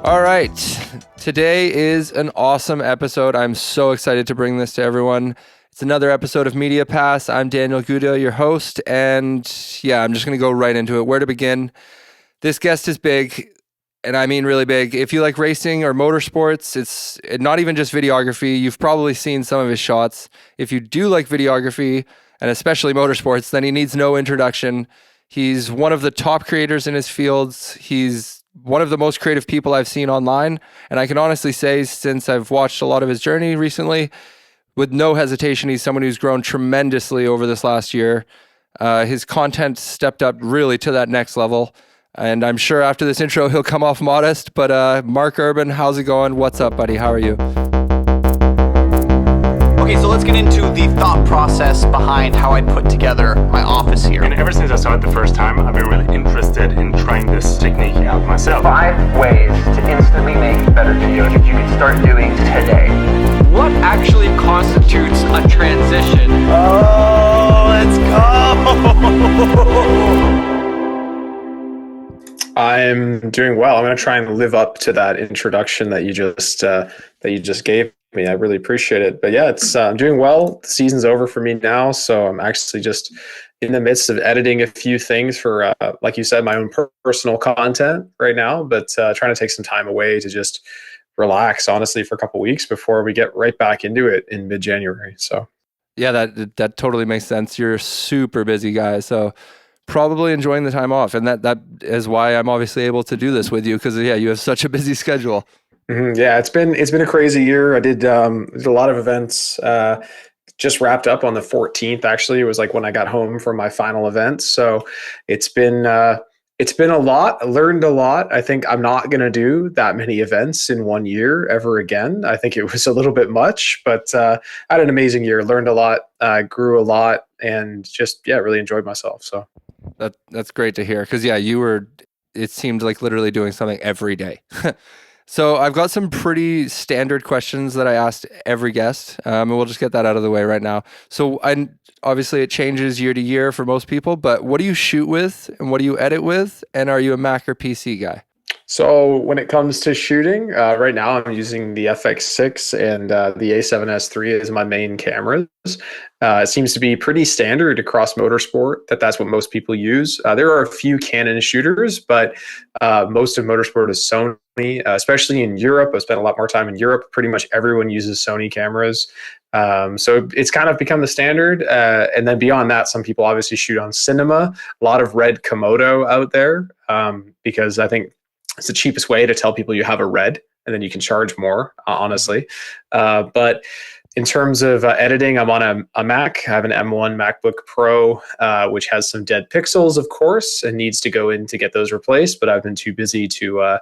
All right. Today is an awesome episode. I'm so excited to bring this to everyone. It's another episode of Media Pass. I'm Daniel Gooda, your host. And yeah, I'm just going to go right into it. Where to begin? This guest is big, and I mean really big. If you like racing or motorsports, it's not even just videography. You've probably seen some of his shots. If you do like videography, and especially motorsports, then he needs no introduction. He's one of the top creators in his fields. He's one of the most creative people I've seen online. And I can honestly say, since I've watched a lot of his journey recently, with no hesitation, he's someone who's grown tremendously over this last year. His content stepped up really to that next level. And I'm sure after this intro, he'll come off modest. But Mark Urban, how's it going? What's up, buddy? How are you? Okay, so let's get into the thought process behind how I put together my office here. And ever since I saw it the first time, I've been really interested in trying this technique out myself. 5 ways to instantly make better videos that you can start doing today. What actually constitutes a transition? Oh, let's go! I'm doing well. I'm going to try and live up to that introduction that you just gave me. I really appreciate it. But yeah, it's I'm doing well. The season's over for me now, so I'm actually just in the midst of editing a few things for, like you said, my own personal content right now. But trying to take some time away to just relax, honestly, for a couple of weeks before we get right back into it in mid-January. So Yeah, that totally makes sense. You're a super busy guy, so probably enjoying the time off, and that is why I'm obviously able to do this with you, because yeah, you have such a busy schedule. Mm-hmm. Yeah, it's been a crazy year. I did a lot of events. Just wrapped up on the 14th. Actually, it was like when I got home from my final event. So it's been a lot. I learned a lot. I think I'm not going to do that many events in 1 year ever again. I think it was a little bit much, but I had an amazing year. Learned a lot, grew a lot, and just really enjoyed myself. So that's great to hear, because yeah, it seemed like literally doing something every day. So I've got some pretty standard questions that I asked every guest, and we'll just get that out of the way right now. So obviously it changes year to year for most people, but what do you shoot with and what do you edit with? And are you a Mac or PC guy? So when it comes to shooting, right now I'm using the FX6 and the A7S III as my main cameras. It seems to be pretty standard across motorsport that's what most people use. There are a few Canon shooters, but most of motorsport is Sony, especially in Europe. I've spent a lot more time in Europe. Pretty much everyone uses Sony cameras. So it's kind of become the standard. And then beyond that, some people obviously shoot on cinema. A lot of red Komodo out there because I think it's the cheapest way to tell people you have a red, and then you can charge more, honestly. But in terms of editing, I'm on a Mac. I have an M1 MacBook Pro, which has some dead pixels, of course, and needs to go in to get those replaced. But I've been too busy to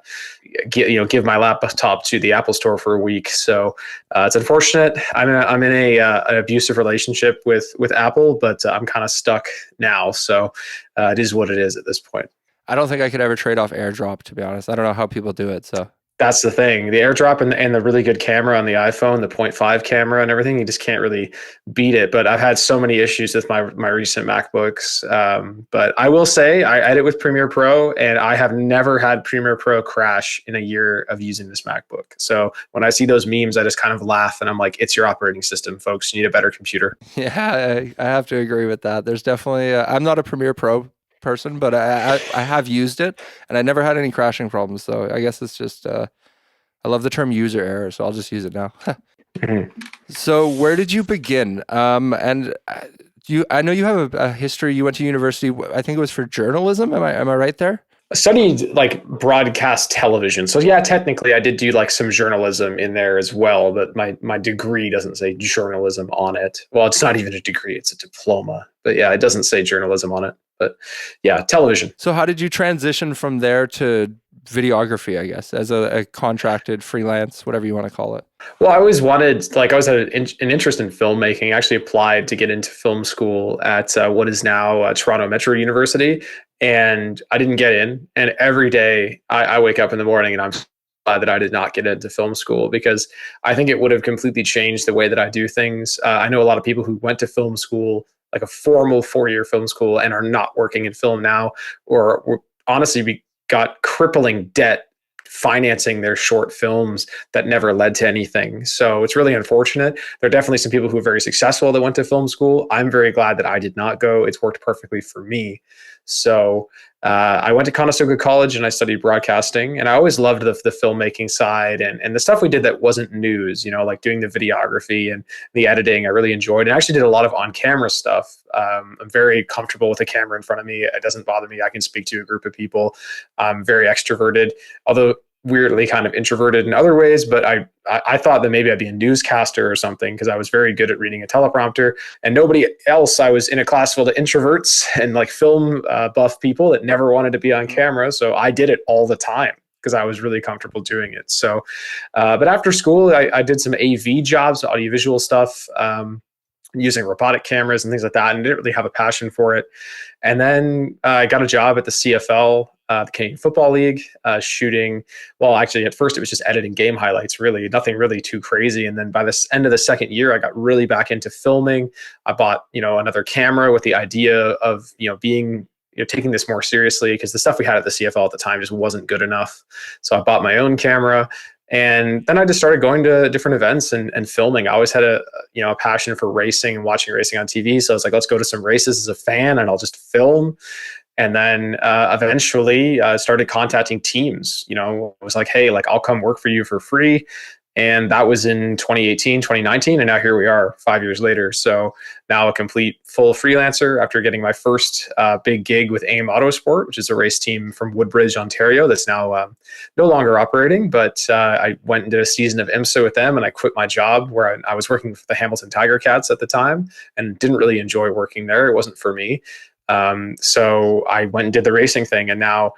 give my laptop to the Apple Store for a week. So it's unfortunate. I'm in an abusive relationship with Apple, but I'm kind of stuck now. So it is what it is at this point. I don't think I could ever trade off AirDrop, to be honest. I don't know how people do it. So that's the thing. The AirDrop and the really good camera on the iPhone, the 0.5 camera and everything, you just can't really beat it. But I've had so many issues with my recent MacBooks. But I will say I edit with Premiere Pro, and I have never had Premiere Pro crash in a year of using this MacBook. So when I see those memes, I just kind of laugh, and I'm like, it's your operating system, folks. You need a better computer. Yeah, I have to agree with that. There's definitely, I'm not a Premiere Pro person, but I have used it, and I never had any crashing problems. So I guess it's just I love the term user error, so I'll just use it now. So where did you begin? And I know you have a history. You went to university. I think it was for journalism. Am I right there? I studied like broadcast television. So yeah, technically I did do like some journalism in there as well, but my degree doesn't say journalism on it. Well, it's not even a degree, it's a diploma. But yeah, it doesn't say journalism on it. But yeah, television. So how did you transition from there to videography, I guess, as a contracted freelance, whatever you want to call it? Well, I always wanted, like, I always had an interest in filmmaking. I actually applied to get into film school at what is now Toronto Metro University, and I didn't get in. And every day I wake up in the morning and I'm glad that I did not get into film school, because I think it would have completely changed the way that I do things. I know a lot of people who went to film school, like a formal 4-year film school, and are not working in film now, or honestly got crippling debt financing their short films that never led to anything. So it's really unfortunate. There are definitely some people who are very successful that went to film school. I'm very glad that I did not go. It's worked perfectly for me. So I went to Conestoga College and I studied broadcasting, and I always loved the filmmaking side and the stuff we did that wasn't news, like doing the videography and the editing. I really enjoyed, and I actually did a lot of on-camera stuff. I'm very comfortable with a camera in front of me. It doesn't bother me. I can speak to a group of people. I'm very extroverted, although weirdly kind of introverted in other ways, but I thought that maybe I'd be a newscaster or something because I was very good at reading a teleprompter, and nobody else. I was in a class full of introverts and like film buff people that never wanted to be on camera. So I did it all the time because I was really comfortable doing it. So, but after school, I did some AV jobs, audiovisual stuff, using robotic cameras and things like that, and didn't really have a passion for it. And then I got a job at the CFL, the Canadian Football League, shooting. Well, actually, at first it was just editing game highlights, really nothing really too crazy. And then by the end of the second year, I got really back into filming. I bought, another camera with the idea of, being, taking this more seriously, because the stuff we had at the CFL at the time just wasn't good enough. So I bought my own camera. And then I just started going to different events and filming. I always had a passion for racing and watching racing on TV. So I was like, let's go to some races as a fan and I'll just film. And then eventually started contacting teams. I was like, hey, I'll come work for you for free. And that was in 2018, 2019. And now here we are 5 years later. So now a complete full freelancer after getting my first big gig with AIM Motorsport, which is a race team from Woodbridge, Ontario, that's now no longer operating. But I went and did a season of IMSA with them, and I quit my job where I was working for the Hamilton Tiger Cats at the time and didn't really enjoy working there. It wasn't for me. So I went and did the racing thing, and now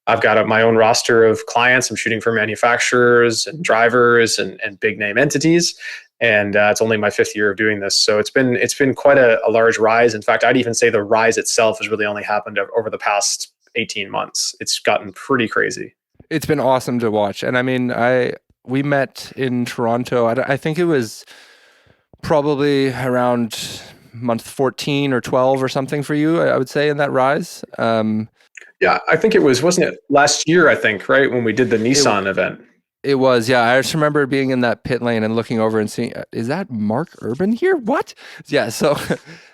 I've got my own roster of clients. I'm shooting for manufacturers and drivers and big name entities. And it's only my 5th year of doing this. So it's been quite a large rise. In fact, I'd even say the rise itself has really only happened over the past 18 months. It's gotten pretty crazy. It's been awesome to watch. And I mean, we met in Toronto. I think it was probably around month 14 or 12 or something for you, I would say, in that rise. Yeah, I think wasn't it last year, I think, right? When we did the Nissan event. It was, yeah. I just remember being in that pit lane and looking over and seeing, is that Mark Urban here? What? Yeah, so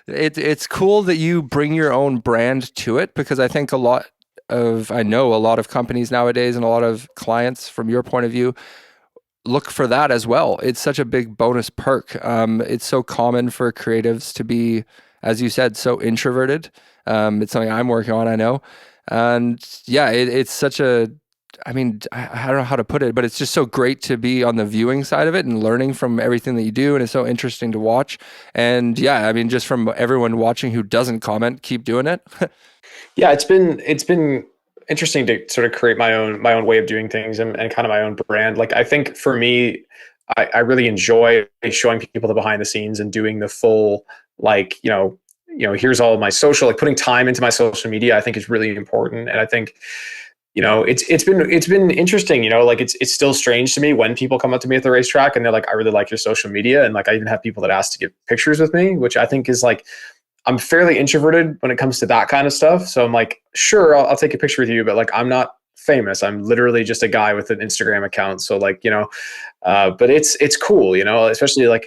it's cool that you bring your own brand to it, because I think I know a lot of companies nowadays and a lot of clients, from your point of view, look for that as well. It's such a big bonus perk. It's so common for creatives to be, as you said, so introverted. It's something I'm working on, I know. And yeah, it's such I don't know how to put it, but it's just so great to be on the viewing side of it and learning from everything that you do. And it's so interesting to watch. And yeah, I mean, just from everyone watching who doesn't comment, keep doing it. Yeah, it's been interesting to sort of create my own way of doing things and kind of my own brand. I think for me, I really enjoy showing people the behind the scenes and doing the full, here's all of my social, putting time into my social media, I think is really important. And I think, it's been interesting, it's still strange to me when people come up to me at the racetrack and they're like, I really like your social media. And I even have people that ask to get pictures with me, which I think is I'm fairly introverted when it comes to that kind of stuff. So I'm like, sure, I'll take a picture with you, but I'm not famous. I'm literally just a guy with an Instagram account. So but it's cool, especially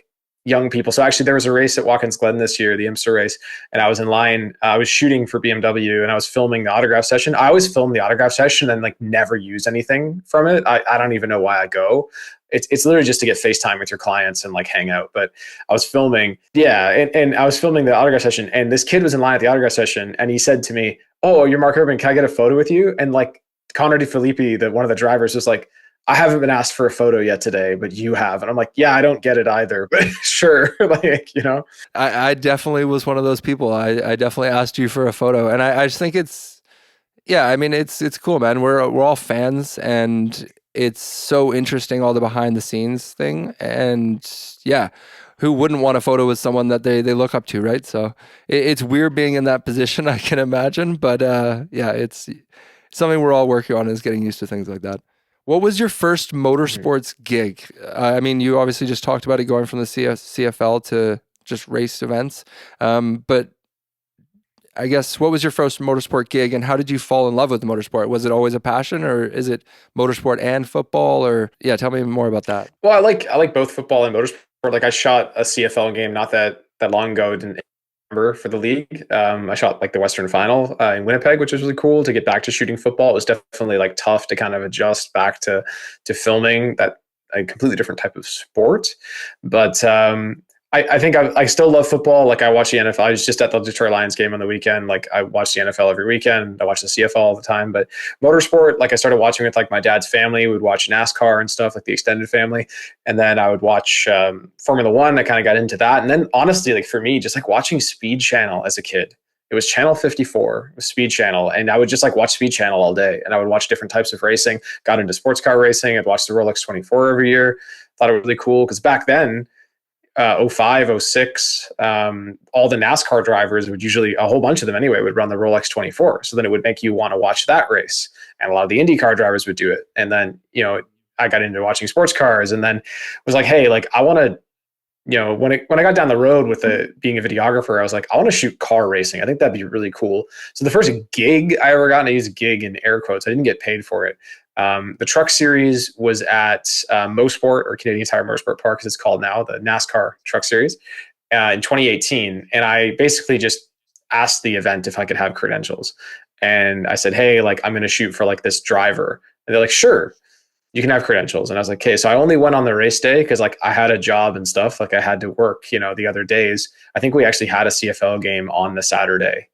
young people. So actually there was a race at Watkins Glen this year, the IMSA race, and I was in line. I was shooting for BMW and I was filming the autograph session. I always film the autograph session and never use anything from it. I don't even know why I go. It's literally just to get FaceTime with your clients and hang out. But I was filming, and I was filming the autograph session, and this kid was in line at the autograph session, and he said to me, "Oh, you're Mark Urban. Can I get a photo with you?" And Connor DeFilippi, one of the drivers, was like, "I haven't been asked for a photo yet today, but you have." And I'm like, "Yeah, I don't get it either, but sure." I definitely was one of those people. I definitely asked you for a photo, and I just think it's cool, man. We're all fans, and it's so interesting, all the behind the scenes thing. And yeah, who wouldn't want a photo with someone that they look up to, right? So it's weird being in that position, I can imagine. But yeah, it's something we're all working on, is getting used to things like that. What was your first motorsports gig? You obviously just talked about it, going from the CFL to just race events. But I guess, what was your first motorsport gig and how did you fall in love with motorsport? Was it always a passion, or is it motorsport and football? Or yeah, tell me more about that. Well, I like both football and motorsport. Like I shot a CFL game not that long ago. Didn't remember for the league. I shot like the Western Final in Winnipeg, which was really cool to get back to shooting football. It was definitely like tough to kind of adjust back to filming that a completely different type of sport. But I think I still love football. Like I watch the NFL. I was just at the Detroit Lions game on the weekend. Like I watch the NFL every weekend. I watch the CFL all the time. But motorsport, like I started watching with like my dad's family. We'd watch NASCAR and stuff, like the extended family. And then I would watch Formula One. I kind of got into that. And then honestly, like for me, just like watching Speed Channel as a kid. It was Channel 54, it was Speed Channel, and I would just like watch Speed Channel all day. And I would watch different types of racing. Got into sports car racing. I'd watch the Rolex 24 every year. Thought it was really cool because back then, 05, 06, all the NASCAR drivers would usually, a whole bunch of them anyway, would run the Rolex 24. So then it would make you want to watch that race. And a lot of the IndyCar drivers would do it. And then, I got into watching sports cars and then was like, hey, like I want to, when I got down the road with being a videographer, I was like, I want to shoot car racing. I think that'd be really cool. So the first gig I ever got, and I use gig in air quotes, I didn't get paid for it. The truck series was at Motorsport, or Canadian Tire Motorsport Park, as it's called now, the NASCAR truck series, in 2018. And I basically just asked the event if I could have credentials. And I said, hey, like I'm going to shoot for like this driver. And they're like, sure, you can have credentials. And I was like, okay, so I only went on the race day because like I had a job and stuff. Like I had to work, the other days. I think we actually had a CFL game on the Saturday.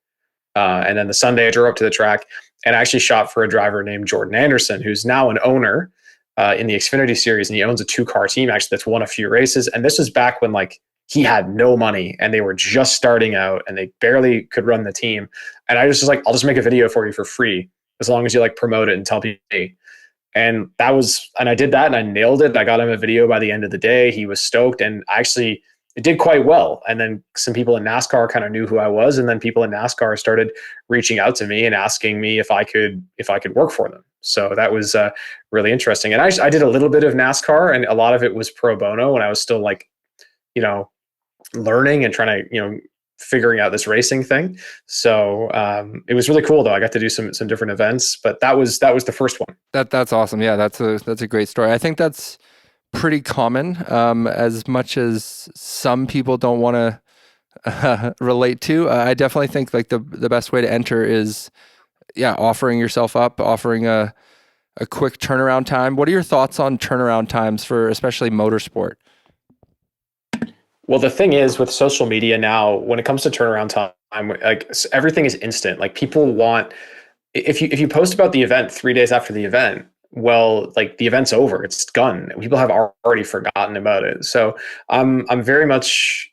And then the Sunday I drove up to the track and I actually shot for a driver named Jordan Anderson, who's now an owner in the Xfinity series. And he owns a 2-car team actually that's won a few races. And this was back when like he had no money and they were just starting out and they barely could run the team. And I was just like, I'll just make a video for you for free as long as you like promote it and tell people, hey. And I did that and I nailed it. I got him a video by the end of the day. He was stoked and actually it did quite well. And then some people in NASCAR kind of knew who I was. And then people in NASCAR started reaching out to me and asking me if I could work for them. So that was really interesting. And I did a little bit of NASCAR and a lot of it was pro bono when I was still like, learning and trying to, figuring out this racing thing. So it was really cool though. I got to do some different events, but that was the first one. That's awesome. Yeah, that's a great story. I think that's pretty common, as much as some people don't want to relate to. I definitely think like the best way to enter is, offering yourself up, offering a quick turnaround time. What are your thoughts on turnaround times for especially motorsport? Well, the thing is with social media now, when it comes to turnaround time, like everything is instant. Like people want, if you post about the event 3 days after the event, well, like the event's over, it's done. People have already forgotten about it. So I'm very much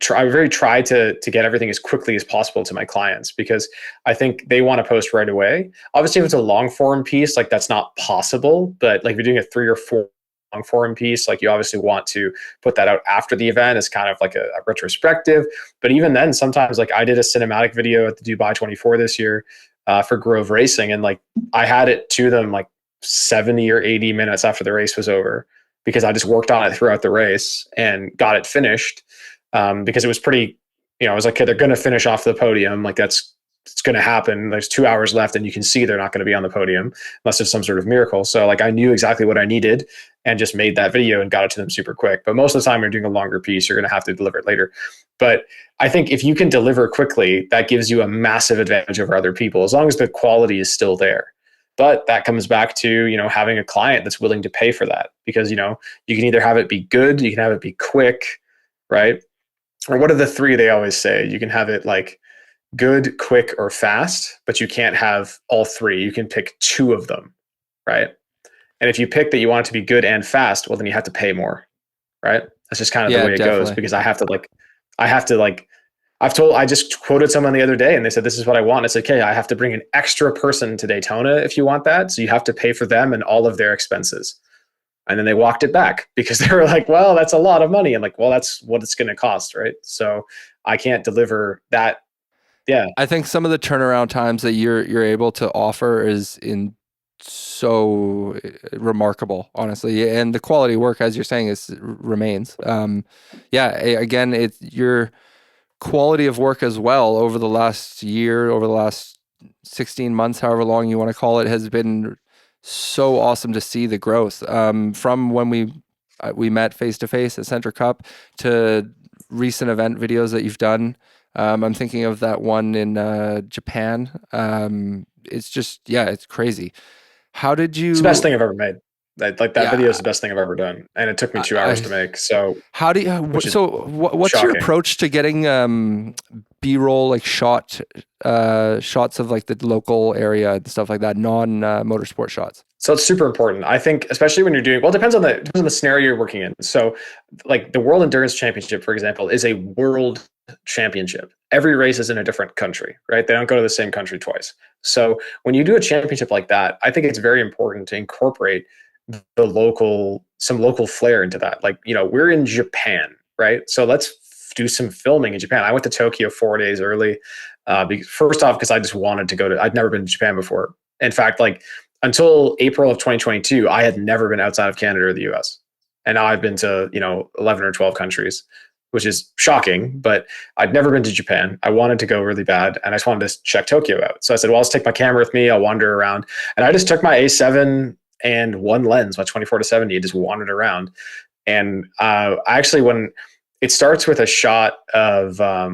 try to get everything as quickly as possible to my clients because I think they want to post right away. Obviously, if it's a long form piece, like that's not possible. But like if you're doing a 3 or 4 long form piece, like you obviously want to put that out after the event as kind of like a retrospective. But even then, sometimes like I did a cinematic video at the Dubai 24 this year for Grove Racing, and like I had it to them like 70 or 80 minutes after the race was over because I just worked on it throughout the race and got it finished because it was pretty, I was like, okay, they're going to finish off the podium. Like it's going to happen. There's 2 hours left and you can see they're not going to be on the podium unless there's some sort of miracle. So like I knew exactly what I needed and just made that video and got it to them super quick. But most of the time you're doing a longer piece, you're going to have to deliver it later. But I think if you can deliver quickly, that gives you a massive advantage over other people as long as the quality is still there. But that comes back to, having a client that's willing to pay for that because, you can either have it be good, you can have it be quick, right? Or what are the 3 they always say? You can have it like good, quick, or fast, but you can't have all 3. You can pick 2 of them, right? And if you pick that you want it to be good and fast, well, then you have to pay more, right? That's just kind of the way it goes because I just quoted someone the other day and they said, this is what I want. It's okay. I have to bring an extra person to Daytona if you want that. So you have to pay for them and all of their expenses. And then they walked it back because they were like, well, that's a lot of money. I'm like, well, that's what it's going to cost, right? So I can't deliver that. Yeah. I think some of the turnaround times that you're able to offer is so remarkable, honestly, and the quality of work, as you're saying, remains. Again, you're quality of work as well over the last year, over the last 16 months, however long you want to call it, has been so awesome to see the growth from when we met face to face at Center Cup to recent event videos that you've done. I'm thinking of that one in Japan. It's just, yeah, it's crazy. How did you? It's the best thing I've ever made. That Yeah, video is the best thing I've ever done, and it took me 2 hours to make. So how do you? which is What's your shocking. approach to getting B-roll, like shots of like the local area and stuff like that, non motorsport shots? So it's super important. I think, especially when you're doing, well, it depends on the scenario you're working in. So like the World Endurance Championship, for example, is a world championship. Every race is in a different country, right? They don't go to the same country twice. So when you do a championship like that, I think it's very important to incorporate some local flair into that. Like, we're in Japan, right? So let's do some filming in Japan. I went to Tokyo 4 days early. First off, because I just wanted to go I'd never been to Japan before. In fact, like, until April of 2022, I had never been outside of Canada or the US. And now I've been to, 11 or 12 countries, which is shocking, but I'd never been to Japan. I wanted to go really bad, and I just wanted to check Tokyo out. So I said, well, let's take my camera with me. I'll wander around. And I just took my A7 and one lens, my 24-70, and just wandered around. And when it starts with a shot of, I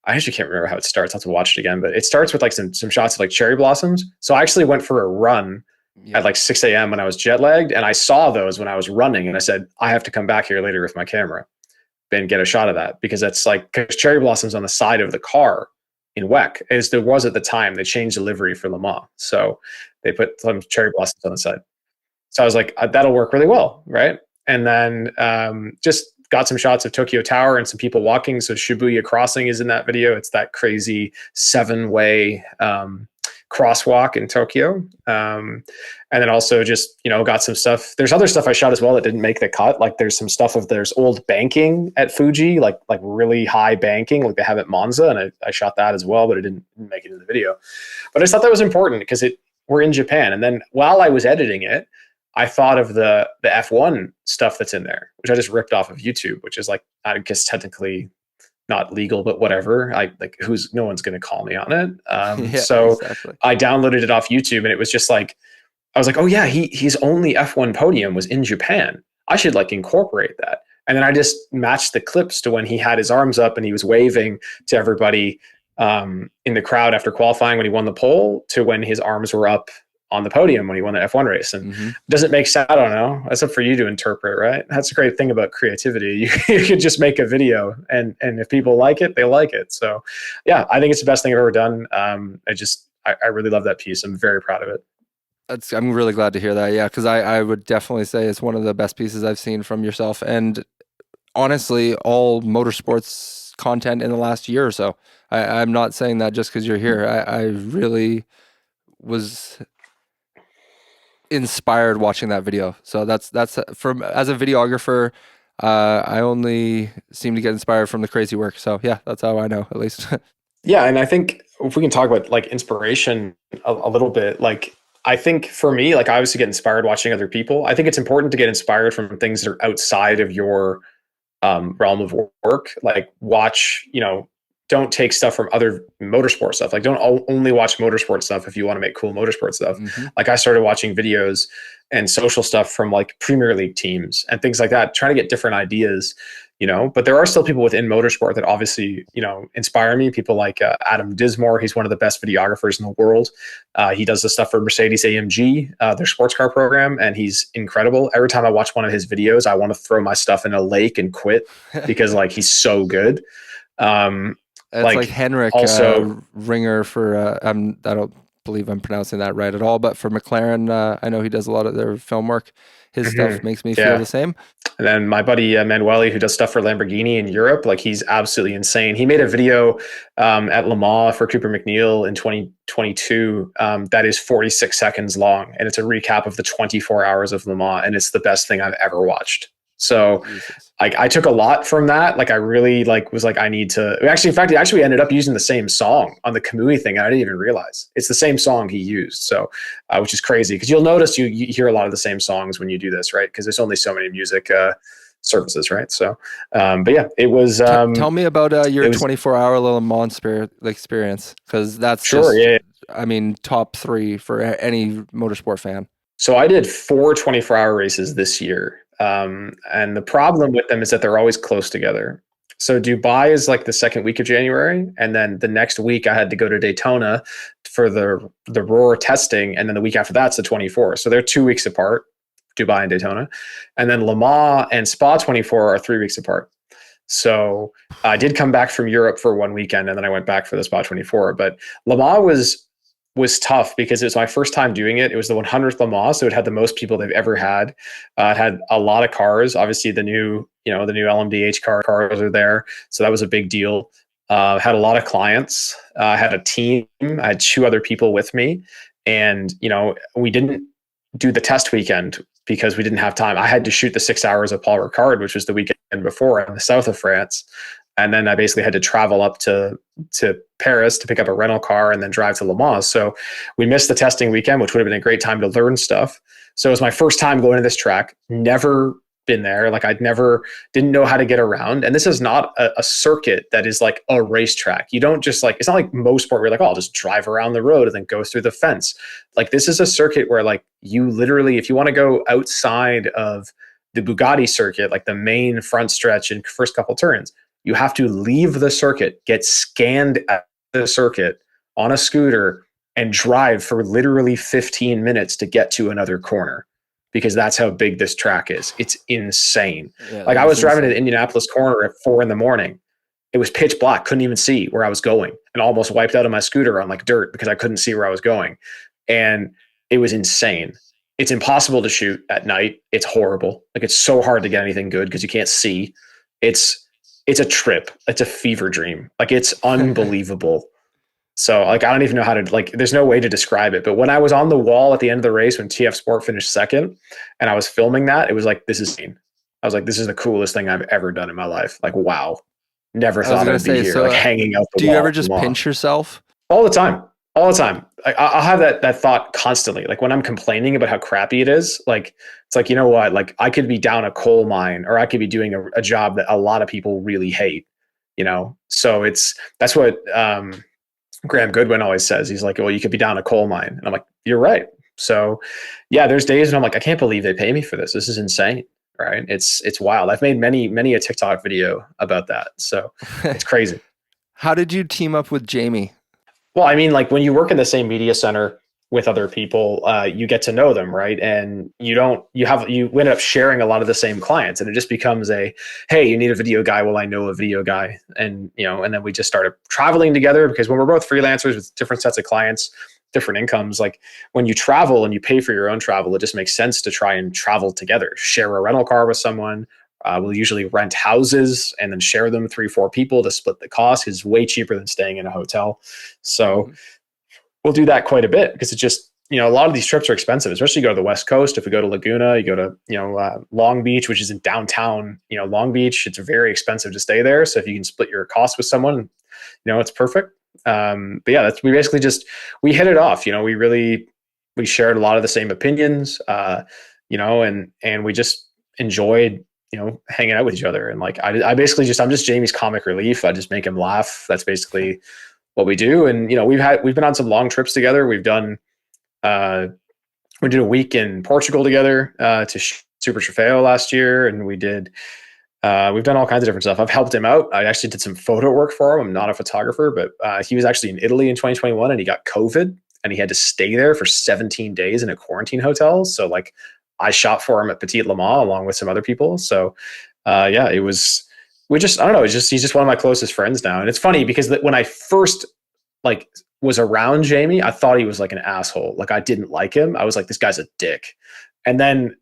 actually can't remember how it starts. I'll have to watch it again, but it starts with like some shots of like cherry blossoms. So I actually went for a run at like 6 a.m. when I was jet lagged, and I saw those when I was running, and I said, I have to come back here later with my camera and get a shot of that, because that's like, because cherry blossoms on the side of the car in WEC, as there was at the time. They changed the livery for Le Mans, so they put some cherry blossoms on the side. So I was like, that'll work really well, right? And then just got some shots of Tokyo Tower and some people walking. So Shibuya Crossing is in that video. It's that crazy 7-way crosswalk in Tokyo. And then also just, got some stuff. There's other stuff I shot as well that didn't make the cut. Like there's some stuff there's old banking at Fuji, like really high banking, like they have at Monza. And I shot that as well, but it didn't make it in the video. But I just thought that was important because we're in Japan. And then while I was editing it, I thought of the F1 stuff that's in there, which I just ripped off of YouTube, which is like, I guess technically not legal, but whatever. No one's going to call me on it. Exactly. I downloaded it off YouTube, and it was just like, I was like, oh yeah, his only F1 podium was in Japan. I should like incorporate that. And then I just matched the clips to when he had his arms up and he was waving to everybody in the crowd after qualifying when he won the pole, to when his arms were up on the podium when he won the F1 race. And does it make sense? I don't know. That's up for you to interpret, right? That's a great thing about creativity. You could just make a video, and if people like it, they like it. So yeah, I think it's the best thing I've ever done. I really love that piece. I'm very proud of it. I'm really glad to hear that. Yeah, because I would definitely say it's one of the best pieces I've seen from yourself, and honestly, all motorsports content in the last year or so. I'm not saying that just because you're here. I really was inspired watching that video. So that's from, as a videographer, I only seem to get inspired from the crazy work. So yeah, that's how I know, at least. Yeah, and I think if we can talk about like inspiration a little bit, like I think for me, like I obviously get inspired watching other people. I think it's important to get inspired from things that are outside of your realm of work. Like watch, don't take stuff from other motorsport stuff. Like don't only watch motorsport stuff if you want to make cool motorsport stuff. Like I started watching videos and social stuff from like Premier League teams and things like that, trying to get different ideas, but there are still people within motorsport that obviously, inspire me. People like Adam Dismore. He's one of the best videographers in the world. He does the stuff for Mercedes AMG, their sports car program, and he's incredible. Every time I watch one of his videos, I want to throw my stuff in a lake and quit because like he's so good. It's like Henrik also Ringer for I don't believe I'm pronouncing that right at all, but for McLaren, I know he does a lot of their film work. His stuff makes me feel the same. And then my buddy Manueli, who does stuff for Lamborghini in Europe, like he's absolutely insane. He made a video at Le Mans for Cooper McNeil in 2022 that is 46 seconds long, and it's a recap of the 24 hours of Le Mans, and it's the best thing I've ever watched. So like I took a lot from that. Like I really was like, I need to in fact, we ended up using the same song on the Kamui thing. And I didn't even realize it's the same song he used. So, which is crazy because you'll notice you hear a lot of the same songs when you do this, right? Because there's only so many music surfaces, right? So, but yeah, it was. Tell me about your it was 24-hour Le Mans experience, because that's sure, just, yeah. I mean, top three for any motorsport fan. So I did 4 24-hour races this year. And the problem with them is that they're always close together. So Dubai is like the second week of January, and then the next week I had to go to Daytona for the Roar testing, and then the week after that's the 24. So they're 2 weeks apart, Dubai and Daytona, and then Le Mans and Spa 24 are 3 weeks apart. So I did come back from Europe for one weekend, and then I went back for the Spa 24. But Le Mans was tough because it was my first time doing it. It was the 100th Le Mans, so it had the most people they've ever had. It had a lot of cars. Obviously, the new LMDH cars are there, so that was a big deal. Had a lot of clients. I had a team. I had 2 other people with me, and we didn't do the test weekend because we didn't have time. I had to shoot the 6 hours of Paul Ricard, which was the weekend before in the south of France. And then I basically had to travel up to Paris to pick up a rental car and then drive to Le Mans. So we missed the testing weekend, which would have been a great time to learn stuff. So it was my first time going to this track. Never been there. Like didn't know how to get around. And this is not a circuit that is like a racetrack. You don't just it's not like most sport where you're like, oh, I'll just drive around the road and then go through the fence. Like this is a circuit where like you literally, if you want to go outside of the Bugatti circuit, like the main front stretch and first couple turns, you have to leave the circuit, get scanned at the circuit on a scooter, and drive for literally 15 minutes to get to another corner, because that's how big this track is. It's insane. Yeah, like I was driving to the Indianapolis corner at 4 a.m. It was pitch black, couldn't even see where I was going, and almost wiped out of my scooter on like dirt because I couldn't see where I was going. And it was insane. It's impossible to shoot at night. It's horrible. Like it's so hard to get anything good because you can't see. It's a trip. It's a fever dream. Like it's unbelievable. So like, I don't even know how to, like, there's no way to describe it. But when I was on the wall at the end of the race, when TF Sport finished second and I was filming that, it was like, this is insane. I was like, this is the coolest thing I've ever done in my life. Like, wow. Never thought I'd be here, like hanging out the wall. Do you ever just pinch yourself? All the time. All the time. I'll have that thought constantly. Like when I'm complaining about how crappy it is, like, it's like, you know what? Like I could be down a coal mine, or I could be doing a job that a lot of people really hate, So that's what Graham Goodwin always says. He's like, well, you could be down a coal mine. And I'm like, you're right. So yeah, there's days when I'm like, I can't believe they pay me for this. This is insane. Right. It's wild. I've made many a TikTok video about that. So it's crazy. How did you team up with Jamie? Well, I mean, like when you work in the same media center with other people, you get to know them, right? And you end up sharing a lot of the same clients, and it just becomes hey, you need a video guy. Well, I know a video guy, and and then we just started traveling together, because when we're both freelancers with different sets of clients, different incomes, like when you travel and you pay for your own travel, it just makes sense to try and travel together, share a rental car with someone. We'll usually rent houses and then share them 3-4 people to split the cost. It's way cheaper than staying in a hotel. So we'll do that quite a bit, because it's just, a lot of these trips are expensive, especially you go to the West Coast. If we go to Laguna, you go to, Long Beach, which is in downtown, Long Beach, it's very expensive to stay there. So if you can split your costs with someone, it's perfect. But yeah, we basically we hit it off. We shared a lot of the same opinions, and we just enjoyed hanging out with each other. And like, I'm just Jamie's comic relief. I just make him laugh. That's basically what we do. And, we've been on some long trips together. We did a week in Portugal together, to Super Trofeo last year. And we've done all kinds of different stuff. I've helped him out. I actually did some photo work for him. I'm not a photographer, but he was actually in Italy in 2021 and he got COVID and he had to stay there for 17 days in a quarantine hotel. So like, I shot for him at Petit Le Mans along with some other people. So yeah, I don't know. He's just one of my closest friends now. And it's funny because when I first was around Jamie, I thought he was like an asshole. Like I didn't like him. I was like, this guy's a dick. And then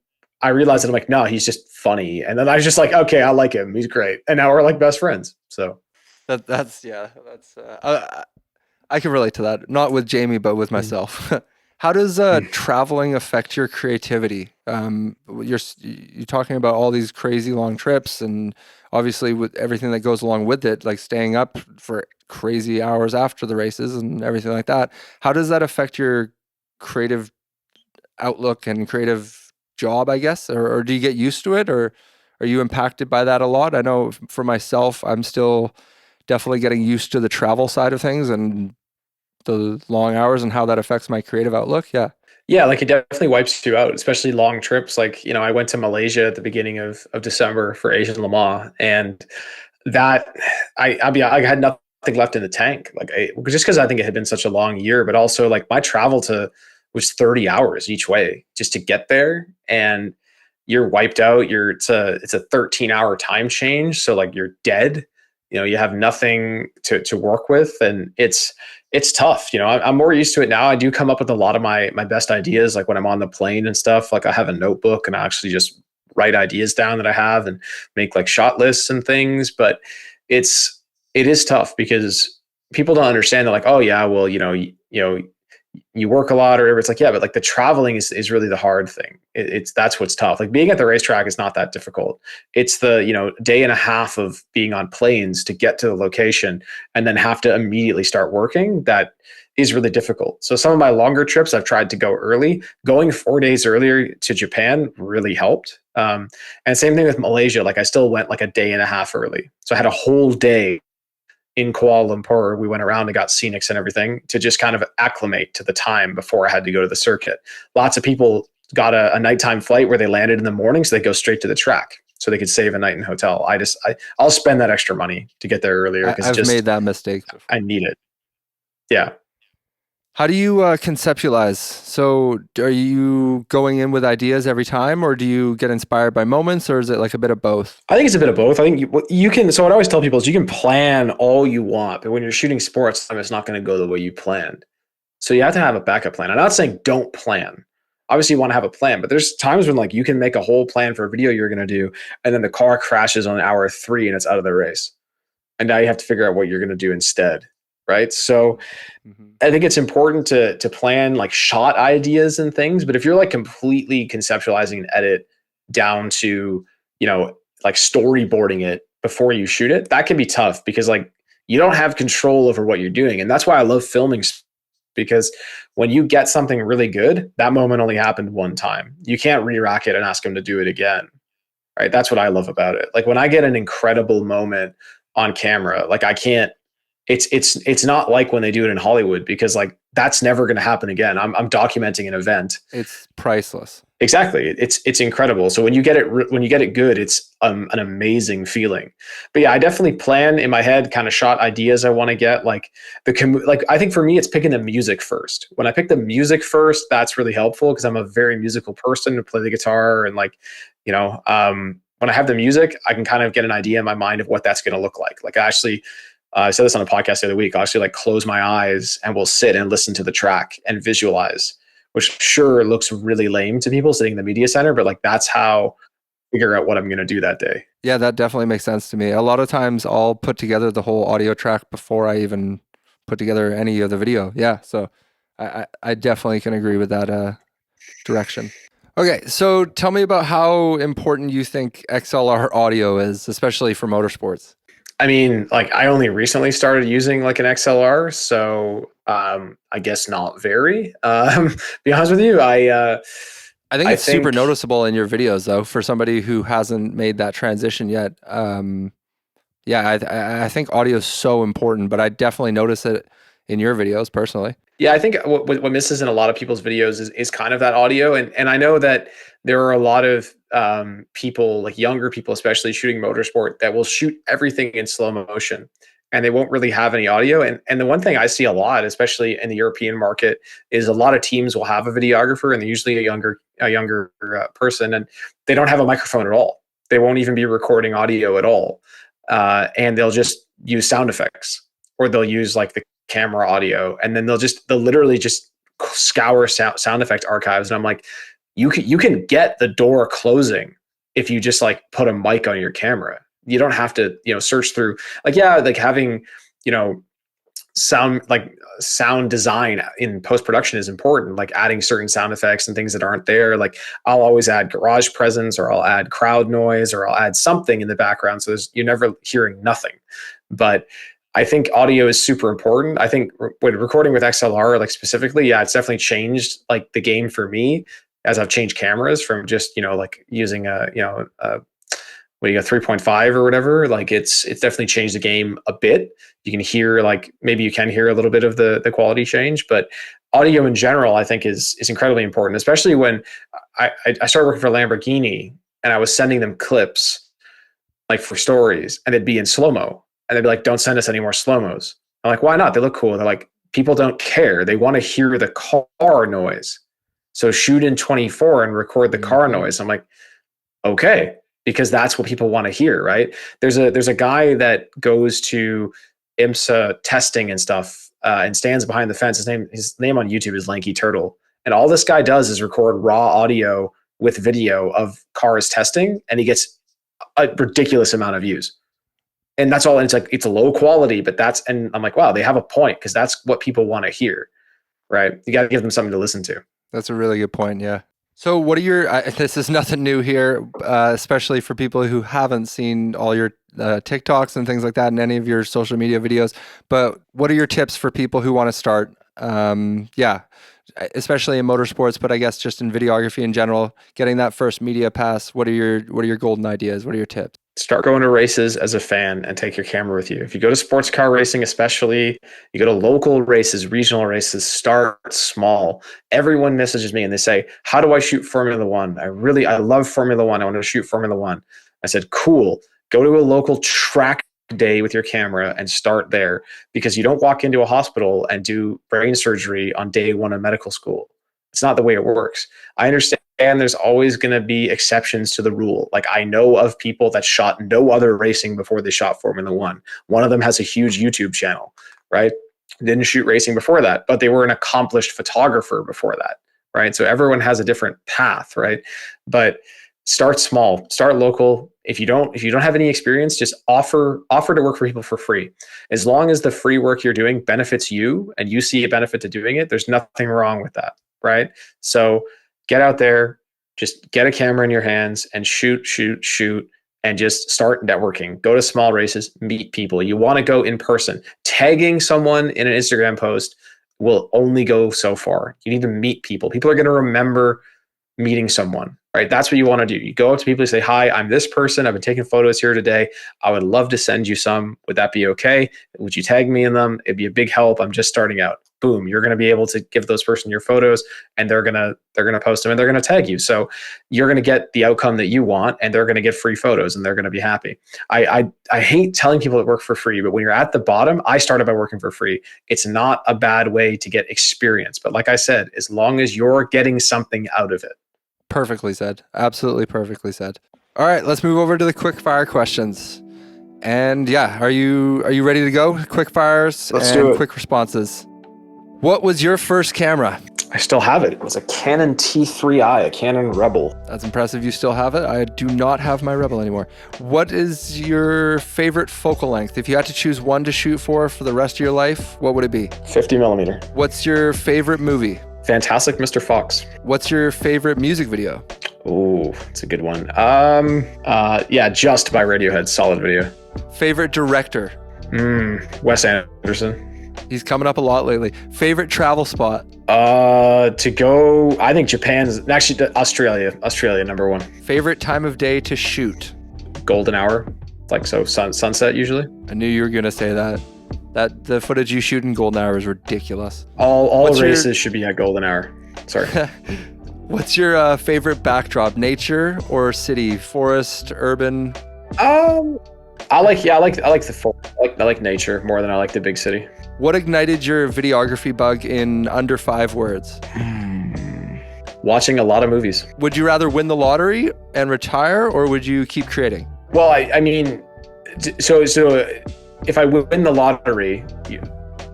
I realized that I'm like, no, he's just funny. And then I was just like, okay, I like him. He's great. And now we're like best friends. So that's I can relate to that. Not with Jamie, but with myself. How does traveling affect your creativity? You're talking about all these crazy long trips, and obviously with everything that goes along with it, like staying up for crazy hours after the races and everything like that. How does that affect your creative outlook and creative job, I guess? Or do you get used to it? Or Are you impacted by that a lot? I know for myself, I'm still definitely getting used to the travel side of things and the long hours and how that affects my creative outlook. Yeah. Yeah, like it definitely wipes you out, especially long trips. Like, I went to Malaysia at the beginning of December for Asian Le Mans, and that I had nothing left in the tank. Like, just because I think it had been such a long year, but also like my travel to was 30 hours each way just to get there, and you're wiped out. It's a 13-hour time change, so like you're dead. You have nothing to work with, and it's tough. I'm more used to it now. I do come up with a lot of my best ideas, like when I'm on the plane and stuff. Like I have a notebook and I actually just write ideas down that I have and make like shot lists and things. But it is tough because people don't understand that, like, oh yeah, well, you work a lot or whatever. It's like, yeah, but like the traveling is really the hard thing. That's what's tough. Like being at the racetrack is not that difficult. It's the, day and a half of being on planes to get to the location and then have to immediately start working. That is really difficult. So some of my longer trips, I've tried to go early. Going 4 days earlier to Japan really helped. And same thing with Malaysia. Like I still went like a day and a half early. So I had a whole day in Kuala Lumpur. We went around and got scenics and everything to just kind of acclimate to the time before I had to go to the circuit. Lots of people got a nighttime flight where they landed in the morning, so they go straight to the track so they could save a night in hotel. I'll spend that extra money to get there earlier because I've made that mistake before. I need it. Yeah. How do you conceptualize? So are you going in with ideas every time, or do you get inspired by moments, or is it like a bit of both? I think it's a bit of both. I think you can. So what I always tell people is you can plan all you want, but when you're shooting sports, it's not going to go the way you planned. So you have to have a backup plan. I'm not saying don't plan. Obviously, you want to have a plan, but there's times when like you can make a whole plan for a video you're going to do, and then the car crashes on hour 3 and it's out of the race, and now you have to figure out what you're going to do instead. Right. So I think it's important to plan like shot ideas and things. But if you're like completely conceptualizing an edit down to, like storyboarding it before you shoot it, that can be tough because like you don't have control over what you're doing. And that's why I love filming, because when you get something really good, that moment only happened one time. You can't re-rack it and ask them to do it again. Right. That's what I love about it. Like when I get an incredible moment on camera, like I can't. It's not like when they do it in Hollywood, because like that's never going to happen again. I'm documenting an event. It's priceless. Exactly. It's incredible. So when you get it good, it's an amazing feeling. But yeah, I definitely plan in my head kind of shot ideas I want to get. Like I think for me, it's picking the music first. When I pick the music first, that's really helpful because I'm a very musical person to play the guitar and like, when I have the music, I can kind of get an idea in my mind of what that's going to look like. Like I said this on a podcast the other week. I'll actually like close my eyes and we'll sit and listen to the track and visualize, which sure looks really lame to people sitting in the media center, but like that's how I figure out what I'm going to do that day. Yeah, that definitely makes sense to me. A lot of times I'll put together the whole audio track before I even put together any of the video. Yeah, so I definitely can agree with that direction. Okay, so tell me about how important you think XLR audio is, especially for motorsports. I mean, like I only recently started using like an XLR, so I guess not very. Be honest with you, I think it's super noticeable in your videos, though, for somebody who hasn't made that transition yet. Yeah, I think audio is so important, but I definitely notice it in your videos personally. Yeah, I think what misses in a lot of people's videos is kind of that audio, and I know that there are a lot of people, like younger people especially, shooting motorsport that will shoot everything in slow motion and they won't really have any audio. And the one thing I see a lot, especially in the European market, is a lot of teams will have a videographer, and they're usually a younger person, and they don't have a microphone at all. They won't even be recording audio at all, and they'll just use sound effects, or they'll use like the camera audio, and then they'll literally just scour sound effect archives. And I'm like, you can get the door closing if you just like put a mic on your camera. You don't have to, search through like having, sound design in post-production is important, like adding certain sound effects and things that aren't there. Like I'll always add garage presence, or I'll add crowd noise, or I'll add something in the background. So you're never hearing nothing. But I think audio is super important. I think when recording with XLR, like specifically, yeah, it's definitely changed like the game for me as I've changed cameras from just, like using a when you got 3.5 or whatever, like it's definitely changed the game a bit. You can hear, like, maybe you can hear a little bit of the quality change, but audio in general, I think is incredibly important, especially when I started working for Lamborghini and I was sending them clips like for stories, and it'd be in slow-mo, and they'd be like, don't send us any more slow-mos. I'm like, why not? They look cool. They're like, people don't care. They want to hear the car noise. So shoot in 24 and record the car noise. I'm like, okay, because that's what people want to hear, right? There's a guy that goes to IMSA testing and stuff, and stands behind the fence. His name on YouTube is Lanky Turtle. And all this guy does is record raw audio with video of cars testing, and he gets a ridiculous amount of views. And that's all. And it's like, it's a low quality, but and I'm like, wow, they have a point, because that's what people want to hear, right? You got to give them something to listen to. That's a really good point. Yeah. So what are your, this is nothing new here, especially for people who haven't seen all your TikToks and things like that and any of your social media videos, but what are your tips for people who want to start? Yeah, especially in motorsports, but I guess just in videography in general, getting that first media pass. What are your golden ideas? What are your tips? Start going to races as a fan and take your camera with you. If you go to sports car racing, especially, you go to local races, regional races, start small. Everyone messages me and they say, how do I shoot Formula One? I love Formula One. I want to shoot Formula One. I said, cool. Go to a local track day with your camera and start there, because you don't walk into a hospital and do brain surgery on day one of medical school. It's not the way it works. I understand there's always going to be exceptions to the rule. Like, I know of people that shot no other racing before they shot Formula One. One of them has a huge YouTube channel, right? Didn't shoot racing before that, but they were an accomplished photographer before that, right? So everyone has a different path, right? But start small, start local. If you don't have any experience, just offer to work for people for free. As long as the free work you're doing benefits you and you see a benefit to doing it, there's nothing wrong with that, right? So get out there, just get a camera in your hands and shoot, and just start networking. Go to small races, meet people. You want to go in person. Tagging someone in an Instagram post will only go so far. You need to meet people. People are going to remember meeting someone, right? That's what you want to do. You go up to people and say, hi, I'm this person. I've been taking photos here today. I would love to send you some. Would that be okay? Would you tag me in them? It'd be a big help. I'm just starting out. Boom, you're going to be able to give those person your photos, and they're going to post them and they're going to tag you. So you're going to get the outcome that you want, and they're going to get free photos and they're going to be happy. I hate telling people that work for free, but when you're at the bottom, I started by working for free. It's not a bad way to get experience. But like I said, as long as you're getting something out of it. Perfectly said. Absolutely perfectly said. All right, let's move over to the quick fire questions. And yeah, are you ready to go? Quick fires and quick responses. What was your first camera? I still have it. It was a Canon T3i, a Canon Rebel. That's impressive. You still have it. I do not have my Rebel anymore. What is your favorite focal length? If you had to choose one to shoot for the rest of your life, what would it be? 50 millimeter. What's your favorite movie? Fantastic Mr. Fox. What's your favorite music video? Oh, it's a good one. Yeah, Just by Radiohead. Solid video. Favorite director? Wes Anderson. He's coming up a lot lately. Favorite travel spot? To go, I think Japan's actually Australia number one. Favorite time of day to shoot? Golden hour, like so sunset usually. I knew you were gonna say that. That the footage you shoot in golden hour is ridiculous. All races should be at golden hour. Sorry. What's your favorite backdrop? Nature or city? Forest, urban? I like the forest. I like nature more than I like the big city. What ignited your videography bug in under 5 words? Watching a lot of movies. Would you rather win the lottery and retire, or would you keep creating? Well, I mean, so if I win the lottery,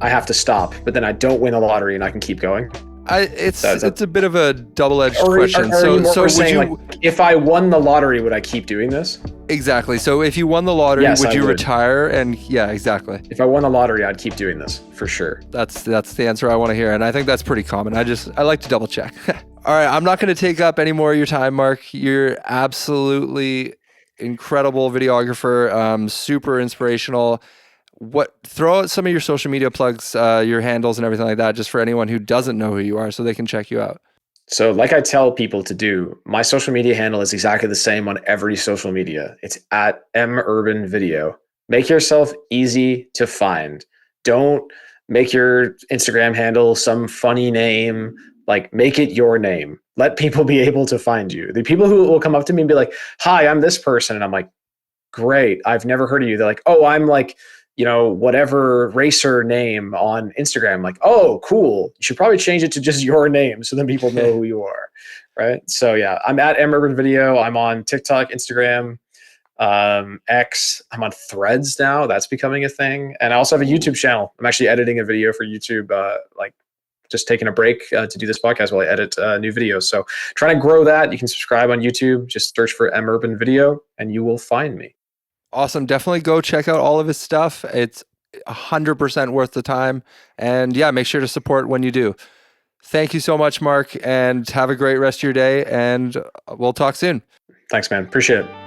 I have to stop, but then I don't win the lottery and I can keep going. It's a bit of a double-edged question. So would you, like, if I won the lottery, would I keep doing this? Exactly. So if you won the lottery, yes, would you retire? And yeah, exactly. If I won the lottery, I'd keep doing this for sure. That's the answer I want to hear, and I think that's pretty common. I like to double check. All right, I'm not going to take up any more of your time, Mark. You're absolutely incredible videographer, super inspirational. Throw out some of your social media plugs, your handles and everything like that, just for anyone who doesn't know who you are, so they can check you out. So, like I tell people to do, my social media handle is exactly the same on every social media. It's at murbanvideo. Make yourself easy to find. Don't make your Instagram handle some funny name. Like, make it your name. Let people be able to find you. The people who will come up to me and be like, "Hi, I'm this person," and I'm like, "Great, I've never heard of you." They're like, "Oh, I'm like, whatever racer name on Instagram." Like, "Oh, cool. You should probably change it to just your name so then people know who you are." Right. So yeah, I'm at murbanvideo. I'm on TikTok, Instagram, X. I'm on Threads now. That's becoming a thing. And I also have a YouTube channel. I'm actually editing a video for YouTube, like just taking a break to do this podcast while I edit new videos. So trying to grow that. You can subscribe on YouTube. Just search for murbanvideo and you will find me. Awesome. Definitely go check out all of his stuff. It's 100% worth the time. And yeah, make sure to support when you do. Thank you so much, Mark, and have a great rest of your day. And we'll talk soon. Thanks, man. Appreciate it.